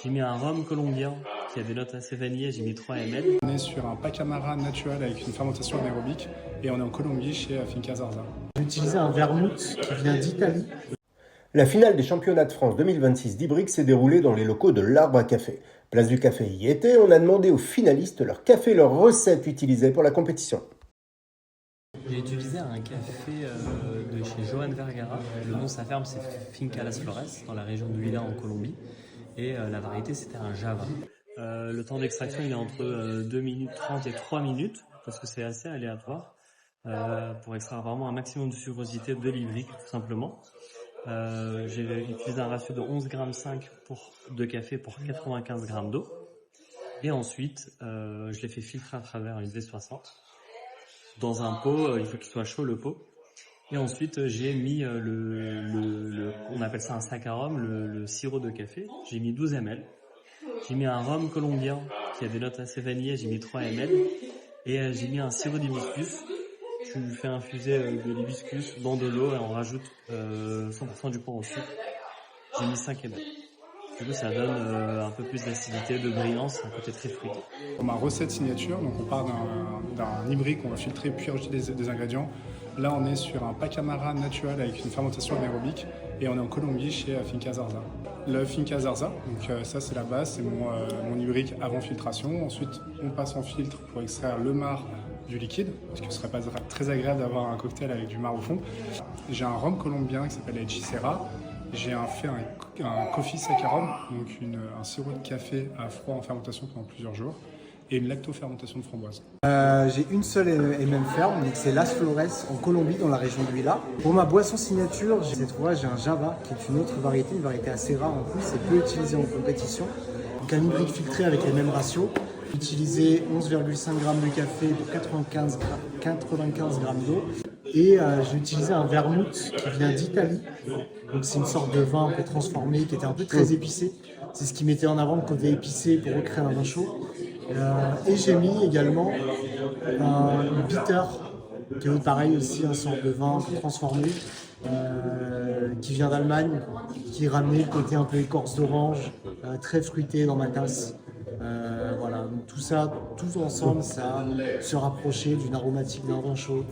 J'ai mis un rhum colombien qui a des notes assez vanillées, j'ai mis 3 ml. On est sur un Pacamara naturel avec une fermentation anaérobique et on est en Colombie chez Finca Zarza. J'ai utilisé un vermouth qui vient d'Italie. La finale des championnats de France 2026 d'Ibrix s'est déroulée dans les locaux de l'Arbre à Café. Place du Café y était, on a demandé aux finalistes leur café et leurs recettes utilisées pour la compétition. J'ai utilisé un café de chez Johan Vergara. Le nom de sa ferme c'est Finca Las Flores, dans la région de Huila en Colombie. Et la variété c'était un Java. Le temps d'extraction il est entre 2 minutes 30 et 3 minutes, parce que c'est assez aléatoire, pour extraire vraiment un maximum de sucrosité de l'Ibrique tout simplement. J'ai utilisé un ratio de 11,5 g de café pour 95 g d'eau. Et ensuite, je l'ai fait filtrer à travers une V60. Dans un pot, il faut qu'il soit chaud le pot. Et ensuite, j'ai mis on appelle ça un saccharum, le sirop de café. J'ai mis 12 ml. J'ai mis un rhum colombien qui a des notes assez vanillées, j'ai mis 3 ml. Et j'ai mis un sirop d'hibiscus. Tu fais infuser de l'hibiscus dans de l'eau et on rajoute 100% du point au sucre. J'ai mis 5 ml. Du coup, ça donne un peu plus d'acidité, de brillance, un côté très fruité. Pour ma recette signature, donc on part d'un Ibrique, on va filtrer puis rajouter des ingrédients. Là, on est sur un Pacamara naturel avec une fermentation anaérobique et on est en Colombie chez Finca Zarza. Le Finca Zarza, donc ça c'est la base, c'est mon Ibrique avant filtration. Ensuite, on passe en filtre pour extraire le marc du liquide, parce que ce serait pas très agréable d'avoir un cocktail avec du marc au fond. J'ai un rhum colombien qui s'appelle Hechicera. J'ai fait un coffee saccharum, donc un sirop de café à froid en fermentation pendant plusieurs jours, et une lactofermentation de framboise. J'ai une seule et même ferme, donc c'est Las Flores en Colombie, dans la région de Huila. Pour ma boisson signature, cette fois j'ai un Java, qui est une autre variété, une variété assez rare en plus, et peu utilisée en compétition. Donc un hybride filtré avec les mêmes ratios. J'ai utilisé 11,5 g de café pour 95 g d'eau. Et j'ai utilisé un vermouth qui vient d'Italie. Donc c'est une sorte de vin un peu transformé qui était un peu très épicé. C'est ce qui mettait en avant le côté épicé pour recréer un vin chaud. Et j'ai mis également un bitter, qui est pareil aussi un sorte de vin un peu transformé, qui vient d'Allemagne, qui ramenait le côté un peu écorce d'orange, très fruité dans ma tasse. Voilà, donc tout ça, tout ensemble, ça se rapprochait d'une aromatique d'un vin chaud